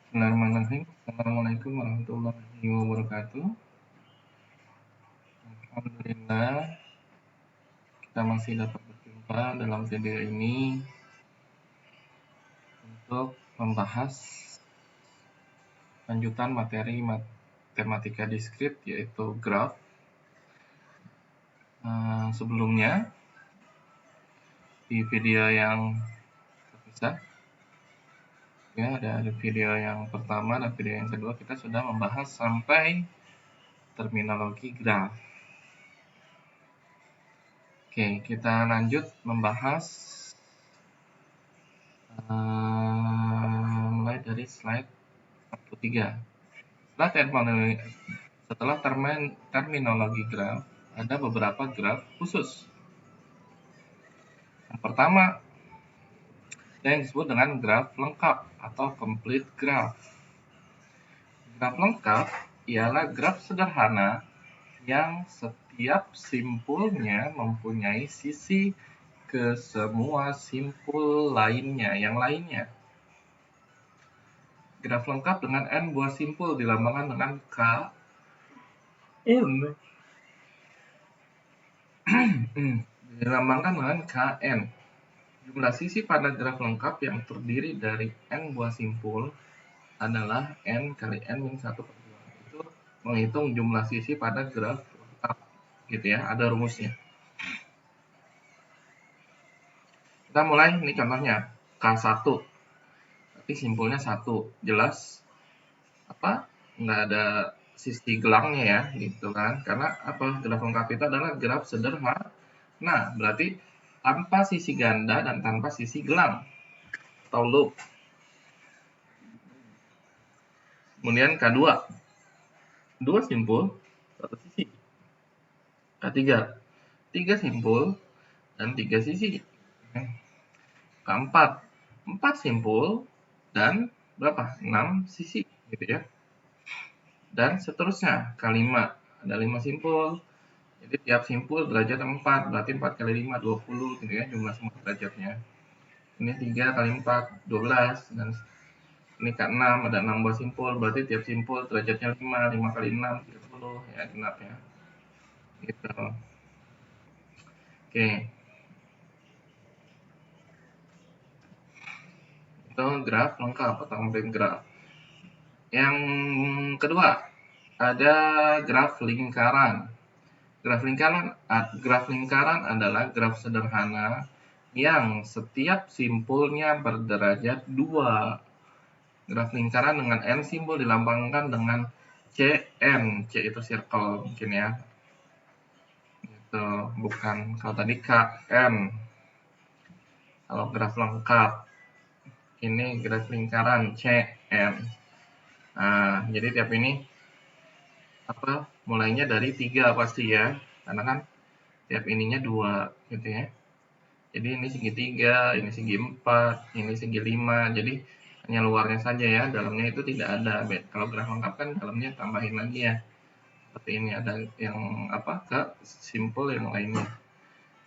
Bismillahirrahmanirrahim. Assalamualaikum warahmatullahi wabarakatuh. Alhamdulillah, kita masih dapat berjumpa dalam video ini untuk membahas lanjutan materi matematika diskrit, yaitu graf. Sebelumnya, di video yang terpisah, ya, dari video yang pertama dan video yang kedua, kita sudah membahas sampai terminologi graf. Oke, kita lanjut membahas mulai dari slide 43. Setelah terminologi graf, ada beberapa graf khusus. Yang pertama, yang disebut dengan graf lengkap atau complete graph. Graf lengkap ialah graf sederhana yang setiap simpulnya mempunyai sisi ke semua simpul lainnya yang lainnya. Graf lengkap dengan n buah simpul dilambangkan dengan K dilambangkan dengan Kn. Jumlah sisi pada graf lengkap yang terdiri dari n buah simpul adalah n kali n min 1/2. Itu menghitung jumlah sisi pada graf lengkap, gitu ya, ada rumusnya. Kita mulai, ini contohnya K1, tapi simpulnya 1, jelas apa? Nggak ada sisi gelangnya ya, gitu kan? Karena apa? Graf lengkap itu adalah graf sederhana. Nah, berarti tanpa sisi ganda dan tanpa sisi gelang atau loop. Kemudian K2, 2 simpul, 1 sisi. K3, 3 simpul dan 3 sisi. K4, 4 simpul dan berapa? 6 sisi, gitu ya. Dan seterusnya, K5, ada 5 simpul. Jadi tiap simpul derajat 4, berarti 4 kali 5, 20, gitu ya, jumlah semua derajatnya. Ini 3 kali 4, 12, dan ini K6, ada 6 buah simpul, berarti tiap simpul derajatnya 5, 5 kali 6, 30, ya, genap ya. Gitu. Oke. Itu graf lengkap atau complete graf. Yang kedua, ada graf lingkaran. Graf lingkaran adalah graf sederhana yang setiap simpulnya berderajat 2. Graf lingkaran dengan n simpul dilambangkan dengan Cn. C itu circle mungkin ya. Itu bukan, kalau tadi Kn. Kalau graf lengkap, ini graf lingkaran Cn. Nah, jadi tiap ini mulainya dari 3 pasti ya, karena kan tiap ininya 2 gitu ya. Jadi ini segi 3, ini segi 4, ini segi 5. Jadi hanya luarnya saja ya, dalamnya itu tidak ada. Kalau graf lengkap kan dalamnya tambahin lagi ya. Seperti ini ada yang ke simpul yang lainnya.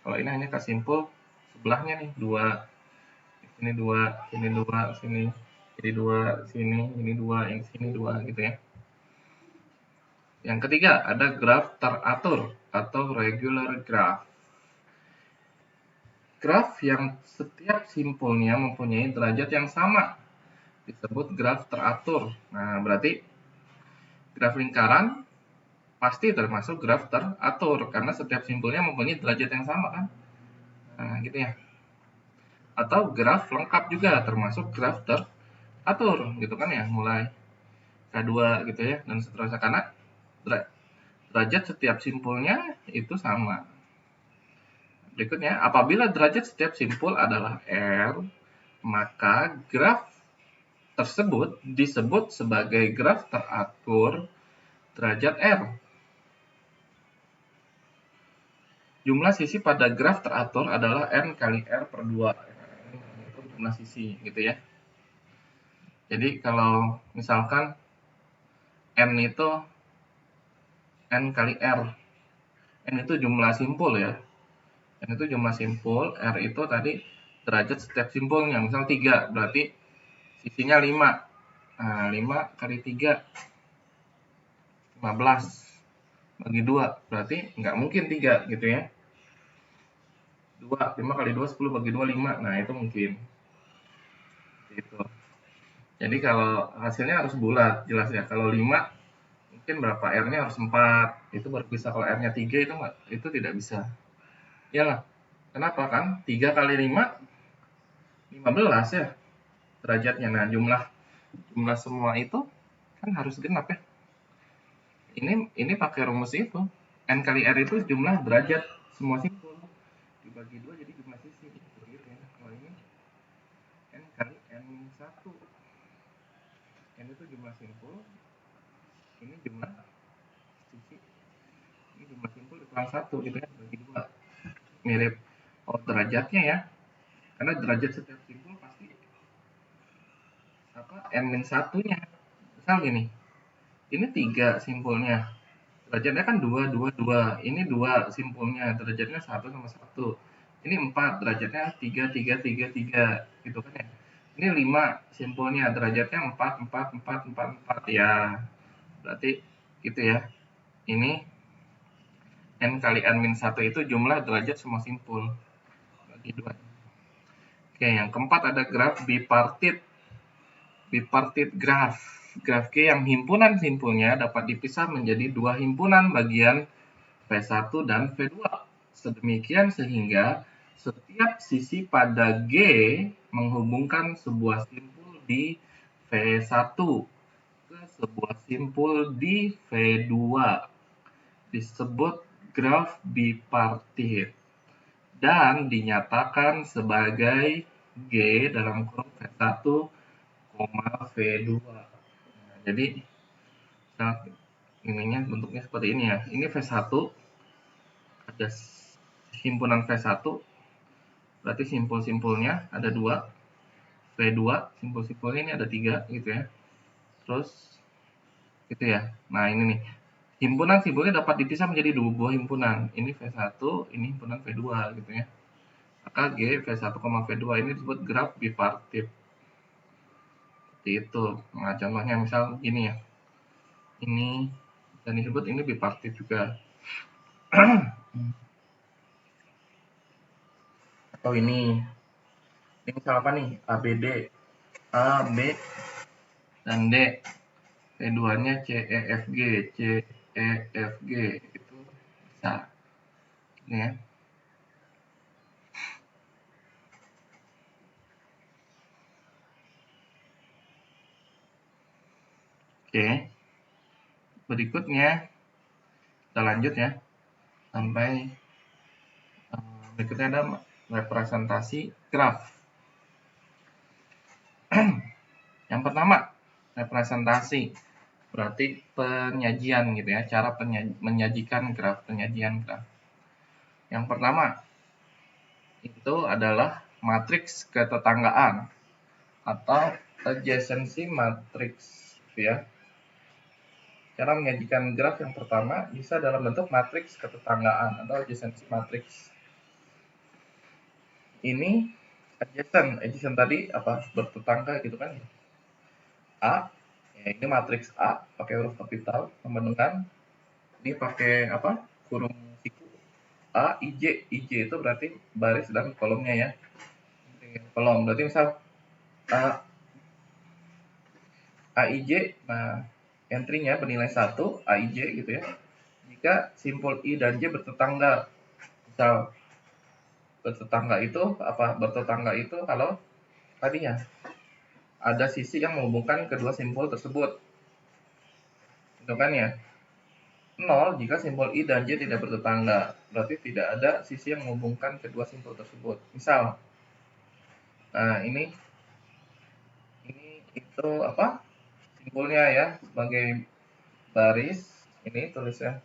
Kalau ini hanya ke simpul sebelahnya nih, 2. Ini 2, sini 2, sini. Jadi 2, sini, ini 2, yang sini 2 gitu ya. Yang ketiga, ada graf teratur atau regular graph. Graf yang setiap simpulnya mempunyai derajat yang sama disebut graf teratur. Nah, berarti graf lingkaran pasti termasuk graf teratur karena setiap simpulnya mempunyai derajat yang sama kan. Nah, gitu ya. Atau graf lengkap juga termasuk graf teratur gitu kan ya, mulai K2 gitu ya dan seterusnya, karena derajat setiap simpulnya itu sama. Berikutnya, apabila derajat setiap simpul adalah R, maka graf tersebut disebut sebagai graf teratur derajat R. Jumlah sisi pada graf teratur adalah N kali R per 2. Itu jumlah sisi gitu ya. Jadi kalau misalkan N itu N kali R. N itu jumlah simpul ya. N itu jumlah simpul, R itu tadi derajat setiap simpulnya. Misal 3, berarti sisinya 5. Nah, 5 kali 3, 15. Bagi 2, berarti nggak mungkin 3 gitu ya. 2, 5 kali 2, 10, bagi 2, 5. Nah, itu mungkin. Gitu. Jadi kalau hasilnya harus bulat, jelas ya. Kalau 5, mungkin berapa R-nya harus 4. Itu baru bisa. Kalau R-nya 3, itu tidak bisa. Iyalah. Kenapa kan? 3 kali 5, 15 ya derajatnya. Nah, jumlah semua itu kan harus genap ya. Ini pakai rumus itu. N kali R itu jumlah derajat semua simpul. Dibagi 2 jadi jumlah sisi. Begitu ya. Kalau ini N kali N-1. N itu jumlah simpul. Ini jumlah sisi. Ini jumlah simpul dikurangi 1 gitu ya. Bagi 2. Mirip derajatnya ya. Karena derajat setiap simpul pasti N-1-nya. Misal gini. Ini 3 simpulnya. Derajatnya kan 2, 2, 2. Ini 2 simpulnya, derajatnya 1 sama 1. Ini 4, derajatnya 3, 3, 3, 3. Gitu kan ya. Ini 5 simpulnya, derajatnya 4, 4, 4, 4, 4. Ya, berarti gitu ya. Ini N kali N-1 itu jumlah derajat semua simpul. Bagi 2. Oke, yang keempat ada graf bipartit. Bipartit graph. Graf G yang himpunan simpulnya dapat dipisah menjadi dua himpunan bagian V1 dan V2. Sedemikian sehingga setiap sisi pada G menghubungkan sebuah simpul di V1 ke sebuah simpul di V2. Disebut graf bipartit dan dinyatakan sebagai G dalam kurung V1, V2. Nah, jadi ininya bentuknya seperti ini ya. Ini V1, ada himpunan V1, berarti simpul-simpulnya ada 2. V2, simpul-simpulnya ini ada 3 gitu ya. Terus gitu ya. Nah, ini nih. Himpunan simpulnya dapat dipisah menjadi dua buah himpunan. Ini V1, ini himpunan V2 gitu ya. Maka G V1, V2 ini disebut graf bipartit. Seperti itu. Nah, contohnya misal gini ya. Ini dan disebut ini bipartit juga. Atau ini misal apa nih? ABD, A, B, dan D. V2-nya C, E, F, G, C, E, F, G. Itu bisa. Ini ya. Oke. Berikutnya, kita lanjut ya. Sampai berikutnya ada representasi graf. Yang pertama, representasi. Berarti penyajian gitu ya, cara menyajikan graf, penyajian graf. Yang pertama, itu adalah matriks ketetanggaan atau adjacency matrix ya. Cara menyajikan graf yang pertama bisa dalam bentuk matriks ketetanggaan atau adjacency matrix. Ini adjacent tadi apa? Bertetangga gitu kan. A, ya ini matriks A pakai huruf kapital sama dengan ini pakai apa? Kurung siku A, IJ. IJ itu berarti baris dan kolomnya ya. Kolom berarti misal A, AIJ, nah entry-nya bernilai 1, AIJ gitu ya. Jika simpul I dan J bertetangga. Misal bertetangga itu apa? Bertetangga itu kalau tadinya ada sisi yang menghubungkan kedua simpul tersebut. Itu kan ya. 0 jika simpul I dan J tidak bertetangga. Berarti tidak ada sisi yang menghubungkan kedua simpul tersebut. Misal, nah ini itu apa? Simpulnya ya sebagai baris, ini tulisnya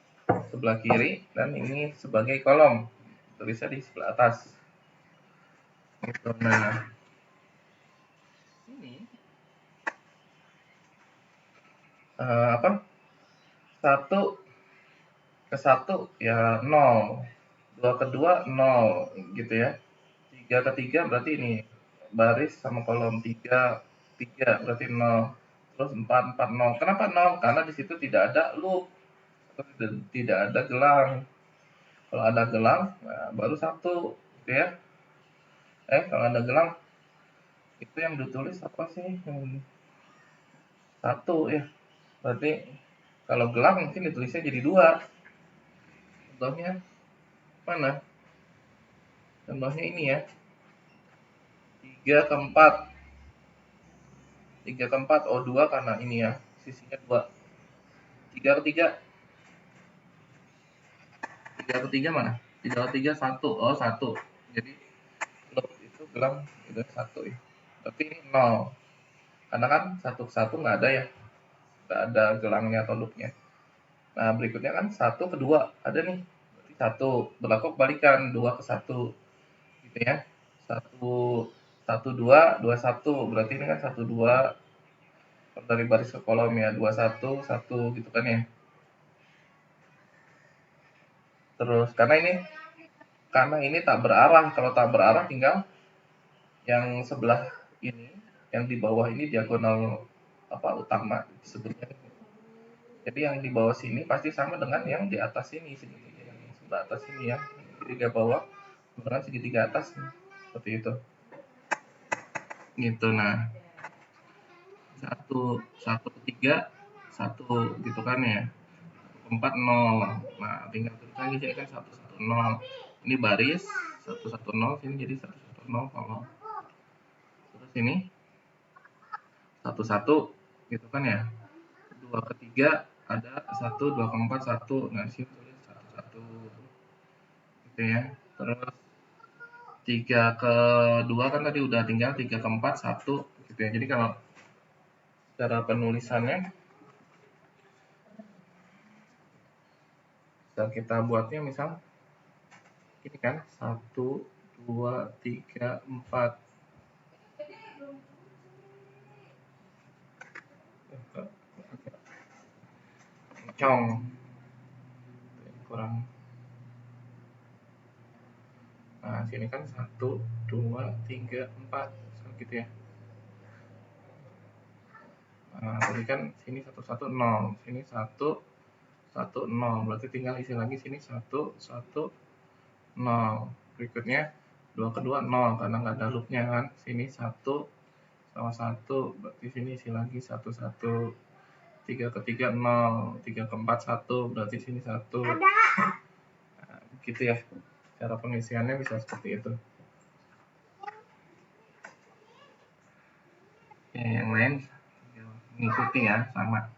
sebelah kiri dan ini sebagai kolom, tulisnya di sebelah atas. Gitu. Nah, ini apa? 1 ke 1 ya 0, 2 ke 2 0 gitu ya. 3 ke 3 berarti ini baris sama kolom 3 3 berarti 0. terus 4, 4, 0. Kenapa 0? Karena di situ tidak ada loop, tidak ada gelang. Kalau ada gelang, nah, baru 1, gitu ya. Kalau ada gelang, itu yang ditulis apa sih? 1 ya. Berarti kalau gelang mungkin ditulisnya jadi 2. Contohnya mana? Contohnya ini ya. 3 ke 4. 3 ke 4, oh 2 karena ini ya, sisinya 2. 3 ke 3. 3 ke 3 mana? 3 ke 3, 1. Oh, 1. Jadi, loop itu gelang itu 1 ya. Tapi ini 0. Karena kan 1 ke 1 nggak ada ya. Nggak ada gelangnya atau loopnya. Nah, berikutnya kan 1 ke 2. Ada nih. Berarti 1. Berlaku kebalikan. 2 ke 1. Gitu ya. 1, 1, 2, 2, 1. Berarti ini kan 1, 2. Dari baris ke kolom ya. 2, 1, 1 gitu kan ya. Terus karena ini tak berarah. Kalau tak berarah tinggal yang sebelah ini, yang di bawah ini diagonal utama sebetulnya. Jadi yang di bawah sini pasti sama dengan yang di atas ini, segitiga yang sebelah atas ini ya. Segitiga bawah dengan segitiga atas seperti itu. Gitu. Nah, 1, 1 ke 3, 1 gitu kan ya. 4, 0. Nah, tinggal tulis lagi jadi kan 1, 1, 0. Ini baris 1, 1, 0, sini jadi 1, 1, 0 kolom. Terus ini 1, 1 gitu kan ya. 2 ke 3 ada 1, 2 ke 4, 1. Nah, sini tulis 1, 1 gitu ya. Terus 3 ke 2 kan tadi udah, tinggal 3 ke 4, 1 gitu ya. Jadi kalau cara penulisannya bisa kita buatnya misal ini kan 1, 2, 3, 4. Cong kurang. Nah, sini kan 1, 2, 3, 4 gitu ya. Nah, tadi kan sini 1, 1, 0. Sini 1, 1, 0. Berarti tinggal isi lagi sini 1, 1, 0. Berikutnya 2 ke 2, 0. Karena nggak ada loopnya kan. Sini 1 sama 1. Berarti sini isi lagi 1, 1. 3 ke 3, 0. 3 ke 4, 1. Berarti sini 1. Nah, gitu ya. Cara pengisiannya bisa seperti itu. Oke, yang lain mengikuti ya, sama.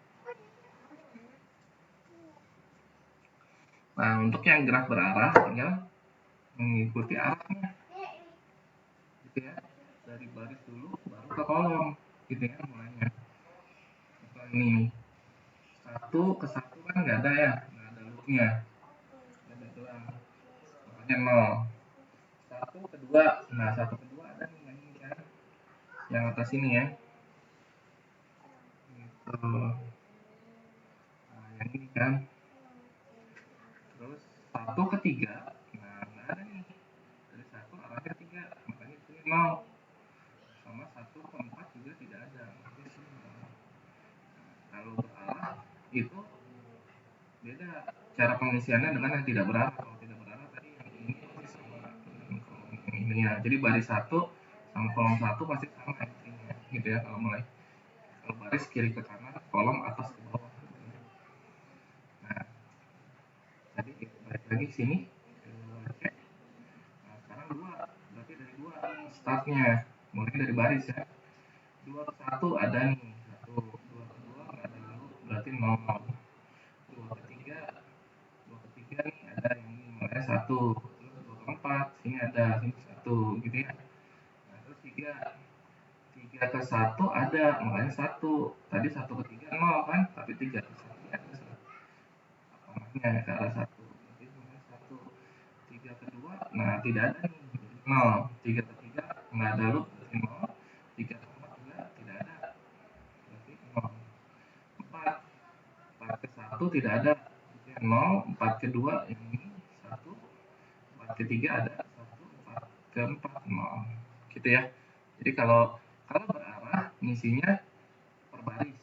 Nah, untuk yang graf berarah tinggal mengikuti arahnya. Gitu ya. Dari baris dulu baru ke kolom. Gitu ya mulainya. Misal ini 1 ke 1 kan nggak ada ya, nggak ada loopnya. Nggak ada gelang. Makanya 0. 1 ke 2. Nah, 1 ke 2 ada nih yang ini kan. Yang atas ini ya. Gitu. Nah, yang ini kan. Terus 1 ke 3. Nah, nggak ada nih. Dari 1 arahnya 3. Makanya itu 0. Sama 1 ke 4 juga tidak ada. Makanya sini 0. Kalau berarah itu beda cara pengisiannya dengan yang tidak berarah. Kalau tidak berarah tadi yang ini pasti sama dengan kolom yang ini ya. Jadi baris 1 sama kolom 1 pasti sama entry-nya gitu ya kalau mulai. Kalau baris kiri ke kanan, kolom atas ke bawah. Nah, tadi balik lagi ke sini. Nah, sekarang 2. Berarti dari 2 startnya. Mulai dari baris ya. 2 ke 1 ada nih. 1, 2 ke 2 nggak ada dulu. Berarti 0. 2 ke 3. 2 ke 3 nih ada yang ini. Mulai 1. Terus 2 ke 4. Sini ada. Sini 1. Gitu ya. Nah, terus 3. 3 ke 1 ada. Makanya 1. Tadi 1 ke 3 0 kan. Tapi 3 ke 1 ada. Arahnya ke arah 1. Berarti mulai 1. 3 ke 2. Nah, tidak ada nih. 0. 3 ke 3 nggak ada loop. Berarti 0. 3 ke 4 juga tidak ada. Berarti 0. 4. 4 ke 1 tidak ada. 0. 4 ke 2 yang ini 1. 4 ke 3 ada 1. 4 ke 4 0. Gitu ya. Jadi kalau berarah ngisinya per baris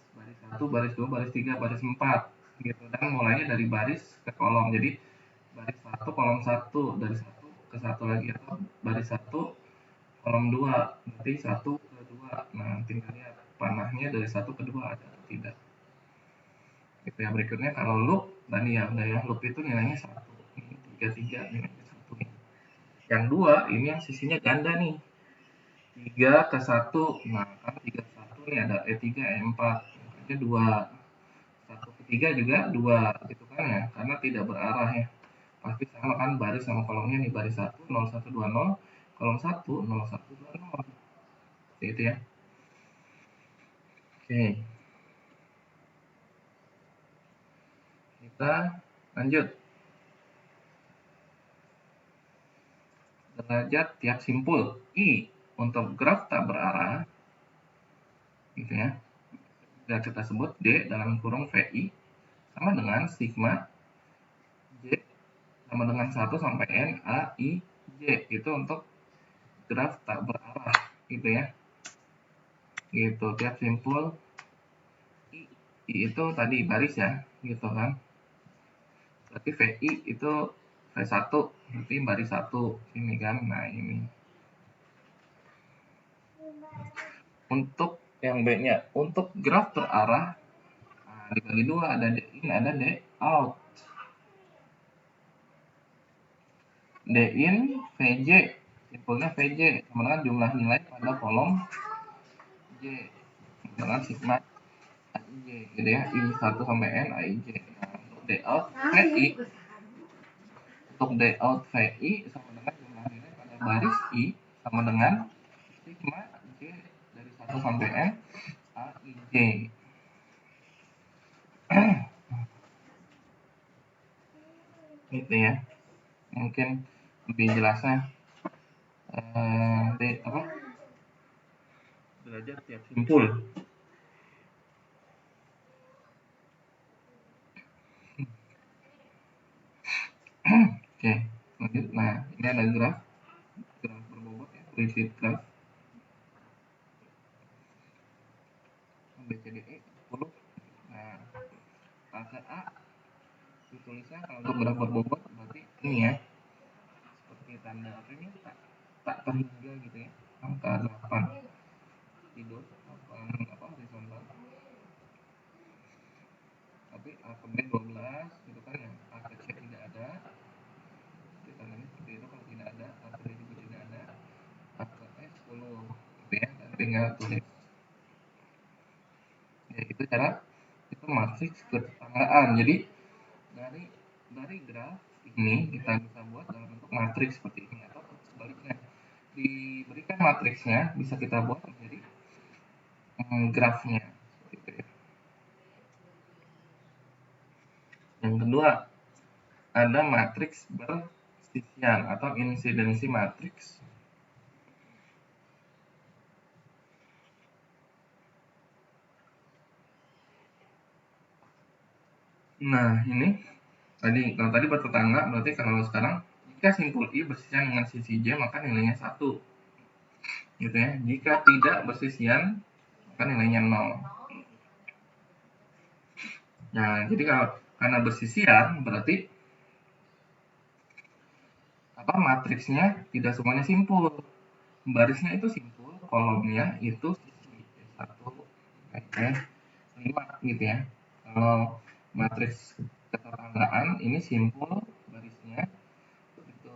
baris 2, baris 3, baris 4 gitu, dan mulainya dari baris ke kolom. Jadi baris 1 kolom 1, dari 1 ke 1 lagi, atau baris 1 kolom 2, berarti 1 ke 2. Nah, tinggal lihat panahnya dari 1 ke 2 ada atau tidak. Gitu ya. Berikutnya kalau loop tadi ya udah ya, loop itu nilainya 1. Ini 33 nilainya 1 nih. Yang 2 ini yang sisinya ganda nih. 3 ke 1. Nah, kan 3 ke 1 nih ada E3, E4. Makanya 2. 1 ke 3 juga 2 gitu kan ya, karena tidak berarah ya. Pasti sama kan baris sama kolomnya nih, baris 1 0 1 2 0, kolom 1 0 1 2 0. Seperti itu ya. Oke. Kita lanjut. Derajat tiap simpul I untuk graf tak berarah gitu ya. Dan kita sebut D dalam kurung VI sama dengan sigma J sama dengan 1 sampai N A I J, itu untuk graf tak berarah gitu ya. Gitu, tiap simpul I itu tadi baris ya, gitu kan. Berarti VI itu V1, berarti baris 1 ini kan. Nah, ini. Untuk yang B-nya, untuk graf terarah, nah, dibagi 2, ada D in, ada D out. D in VJ, simpulnya VJ sama dengan jumlah nilai pada kolom J dengan sigma AIJ gitu ya, I1 sampai N AIJ. Nah, untuk D out VI, untuk D out VI sama dengan jumlah nilai pada baris I sama dengan sigma J dari 1 sampai N AIJ. Gitu ya. Mungkin lebih jelasnya derajat tiap simpul. Oke, lanjut. Nah, ini ada graf berbobot ya, rigid graf BCDE 10. Nah, angka A ditulisnya kalau untuk graf berbobot berarti ini ya, seperti tanda apa ini, tak terhingga gitu ya, angka 8 tidur, 8 apa horizontal. Tapi A ke B 12 gitu kan ya, A ke C tidak ada, tandanya seperti itu. Kalau tidak ada, A ke D juga tidak ada, A ke E 10 gitu ya, dan tinggal tulis. Ya, itu cara itu matriks ketetanggaan. Jadi dari graf ini kita bisa buat dalam bentuk matriks seperti ini, atau sebaliknya, diberikan matriksnya bisa kita buat menjadi grafnya gitu ya. Yang kedua, ada matriks bersisian atau insidensi matriks. Nah, ini kalau tadi bertetangga, berarti kalau sekarang jika simpul I bersisian dengan sisi J maka nilainya 1 gitu ya. Jika tidak bersisian maka nilainya 0. Nah, jadi karena bersisian berarti matriksnya tidak semuanya simpul. Barisnya itu simpul, kolomnya itu sisi 1 5 gitu ya. Kalau matriks ketetanggaan ini simpul, barisnya itu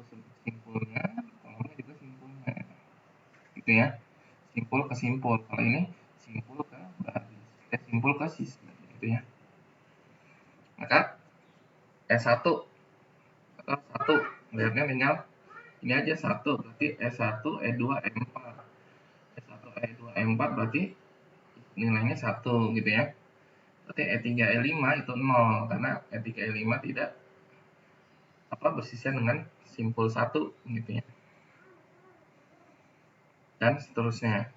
simpulnya, kolomnya juga simpulnya gitu ya. Simpul ke simpul. Kalau ini simpul ke baris, simpul ke sisi gitu ya. Maka S1 atau 1 lihatnya tinggal ini aja 1, berarti S1 E2 E4. S1 E2 E4 berarti nilainya 1 gitu ya. Berarti E3 E5 itu 0 karena E3 E5 tidak bersisian dengan simpul 1 gitu ya. Dan seterusnya.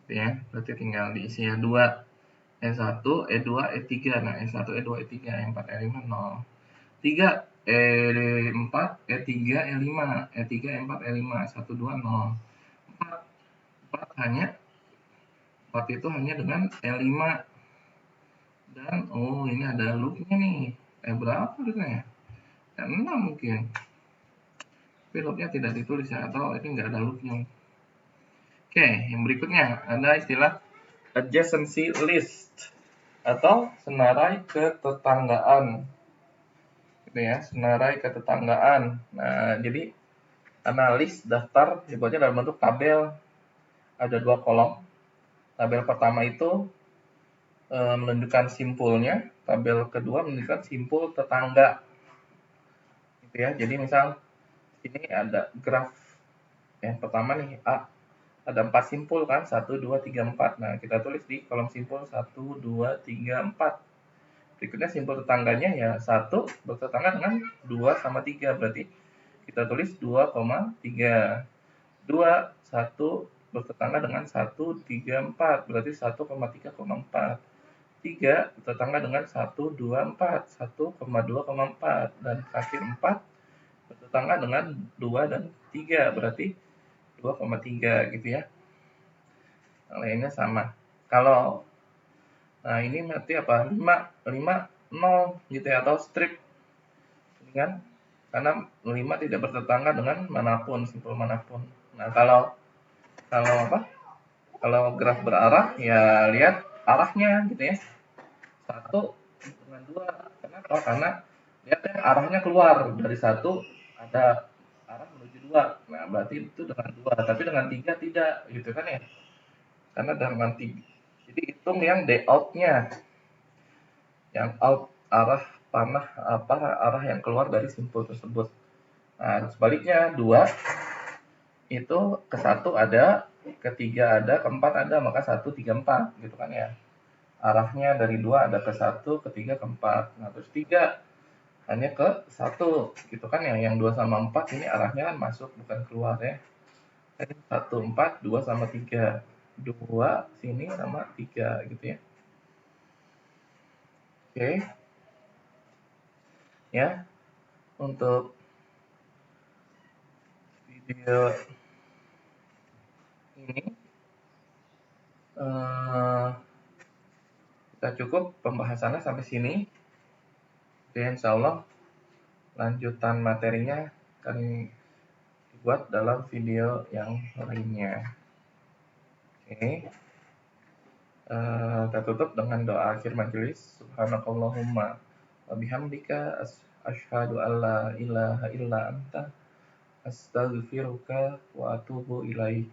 Gitu ya. Berarti tinggal diisi ya 2 E1, E2, E3. Nah, E1, E2, E3, E4, E5 0. 3 E4, E3, E5, E3, E4, E5, 1, 2, 0. 4 hanya 4 itu hanya dengan L5. Dan, oh ini ada loopnya nih. Berapa harusnya ya? 6 mungkin. Tapi loopnya tidak ditulis ya, atau ini nggak ada loopnya. Oke, yang berikutnya ada istilah adjacency list atau senarai ketetanggaan. Gitu ya, senarai ketetanggaan. Nah, jadi analis daftar dibuatnya dalam bentuk tabel. Ada 2 kolom. Tabel pertama itu menunjukkan simpulnya, tabel kedua menunjukkan simpul tetangga. Gitu ya. Jadi misal ini ada graf yang pertama nih A, ada 4 simpul kan, 1, 2, 3, 4. Nah, kita tulis di kolom simpul 1, 2, 3, 4. Berikutnya simpul tetangganya ya 1 bertetangga dengan 2 sama 3, berarti kita tulis 2,3. 2, 1 bertetangga dengan 1, 3, 4, berarti 1,3,4. 3 bertetangga dengan 1, 2, 4, 1,2,4. Dan terakhir 4 bertetangga dengan 2 dan 3, berarti 2,3 gitu ya. Yang lainnya sama. Kalau nah ini berarti apa? 5, 0 gitu ya, atau strip. Ini kan karena 5 tidak bertetangga dengan manapun, simpul manapun. Nah, kalau apa? Kalau graf berarah ya lihat arahnya gitu ya. 1 dengan 2. Kenapa? Karena lihat ya arahnya keluar dari 1 ada arah menuju 2. Nah, berarti itu dengan 2, tapi dengan 3 tidak gitu kan ya. Karena dengan 3. Jadi hitung yang day out-nya. Yang out arah panah arah yang keluar dari simpul tersebut. Nah, sebaliknya 2 itu ke 1 ada, ke 3 ada, ke 4 ada, maka 1, 3, 4 gitu kan ya. Arahnya dari 2 ada ke 1, ke 3, ke 4. Nah, terus 3 hanya ke 1 gitu kan ya. Yang 2 sama 4 ini arahnya kan masuk bukan keluar ya. 1, 4, 2 sama 3. 2 sini sama 3 gitu ya. Oke. Ya, untuk video ini kita cukup pembahasannya sampai sini. Oke, insya Allah lanjutan materinya akan dibuat dalam video yang lainnya. Oke. Kita tutup dengan doa akhir majelis. Subhanakallahumma wa bihamdika asyhadu an la ilaha illa anta astaghfiruka wa atubu ilaik.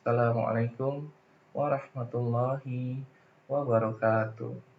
Assalamualaikum warahmatullahi wabarakatuh.